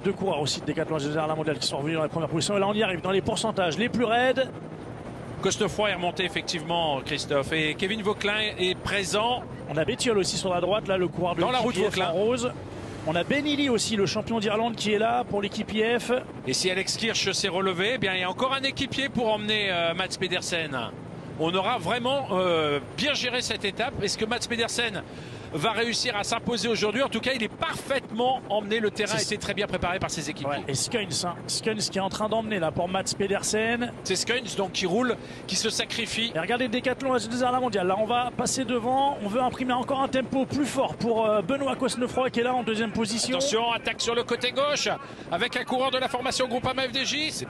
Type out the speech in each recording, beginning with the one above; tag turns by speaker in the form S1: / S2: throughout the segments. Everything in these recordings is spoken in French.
S1: deux coureurs aussi de Décathlon Général Mondial qui sont revenus dans la première position. Et là, on y arrive dans les pourcentages les plus raides.
S2: Cosnefroy est remonté effectivement, Christophe. Et Kevin Vauquelin est présent.
S1: On a Bettiol aussi sur la droite, là, le coureur de
S2: dans la route
S1: IF
S2: Vauquelin.
S1: En rose. On a Benili aussi, le champion d'Irlande, qui est là pour l'équipe IF.
S2: Et si Alex Kirch s'est relevé, eh bien, il y a encore un équipier pour emmener Mats Pedersen. On aura vraiment bien géré cette étape. Est-ce que Mats Pedersen va réussir à s'imposer aujourd'hui? En tout cas, il est parfaitement emmené. Le terrain a été très bien préparé par ses équipiers.
S1: Ouais, et Skuns, hein. Skuns qui est en train d'emmener là pour Mats Pedersen.
S2: C'est Skuns donc qui roule, qui se sacrifie.
S1: Et regardez le Décathlon Général Mondial. Là, on va passer devant. On veut imprimer encore un tempo plus fort pour Benoît Cosnefroy qui est là en deuxième position.
S2: Attention, attaque sur le côté gauche avec un coureur de la formation Groupama FDJ.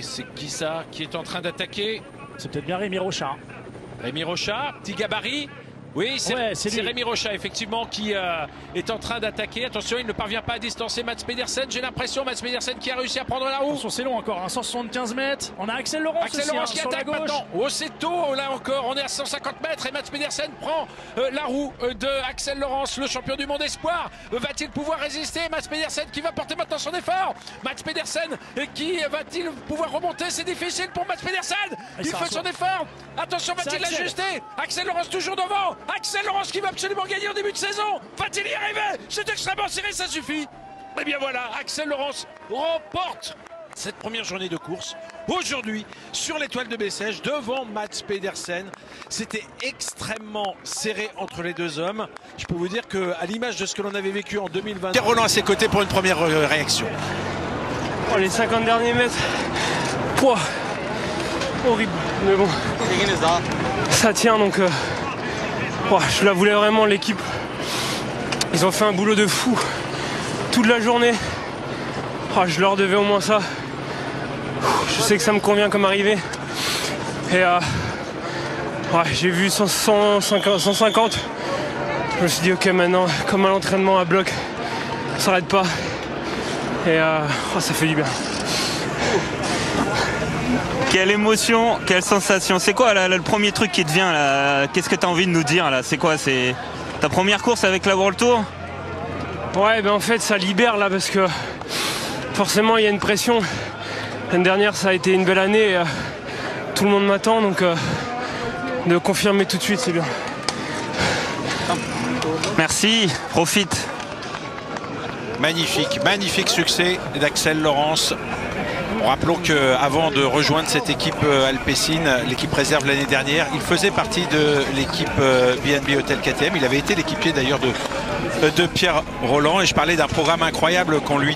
S2: C'est qui ça qui est en train d'attaquer?
S1: C'est peut-être bien Rémi Rochat.
S2: Rémi Rochat, petit gabarit. Oui, c'est Rémi Rochat, effectivement, qui est en train d'attaquer. Attention, il ne parvient pas à distancer Mats Pedersen. J'ai l'impression, Mats Pedersen qui a réussi à prendre la roue.
S1: Attention, c'est long encore, hein, 175 mètres. On a Axel Laurence
S2: Axel
S1: aussi,
S2: Laurence qui
S1: sur la
S2: attaque
S1: gauche.
S2: maintenant. Oh, c'est tôt, là encore. On est à 150 mètres et Mats Pedersen prend la roue de Axel Laurence, le champion du monde espoir. Va-t-il pouvoir résister? Mats Pedersen qui va porter maintenant son effort. Mats Pedersen qui va-t-il pouvoir remonter? C'est difficile pour Mats Pedersen. Il fait son effort. Attention, va-t-il l'ajuster? Axel Laurence toujours devant. Axel Laurence qui va absolument gagner en début de saison. Va-t-il y arriver? C'est extrêmement serré, ça suffit. Et bien voilà, Axel Laurence remporte cette première journée de course aujourd'hui sur l'étoile de Bessèges devant Mats Pedersen. C'était extrêmement serré entre les deux hommes. Je peux vous dire qu'à l'image de ce que l'on avait vécu en 2020. Roland à ses côtés pour une première réaction.
S3: Oh, les 50 derniers mètres, pouah, horrible, mais bon, ça tient donc je la voulais vraiment, l'équipe. Ils ont fait un boulot de fou toute la journée. Je leur devais au moins ça. Je sais que ça me convient comme arrivée. Et j'ai vu 150. Je me suis dit ok, maintenant, comme à l'entraînement à bloc, on s'arrête pas. Et ça fait du bien.
S4: Quelle émotion, quelle sensation. C'est quoi là, le premier truc qui te vient là? Qu'est-ce que tu as envie de nous dire là? C'est quoi? C'est ta première course avec la World Tour?
S3: Ouais, ben en fait ça libère là parce que forcément il y a une pression. L'année dernière ça a été une belle année et, tout le monde m'attend, donc de confirmer tout de suite c'est bien.
S4: Merci, profite.
S2: Magnifique succès d'Axel Laurence. Rappelons qu'avant de rejoindre cette équipe Alpecin, l'équipe réserve l'année dernière, il faisait partie de l'équipe BNB Hotel KTM. Il avait été l'équipier d'ailleurs de Pierre Roland et je parlais d'un programme incroyable qu'on lui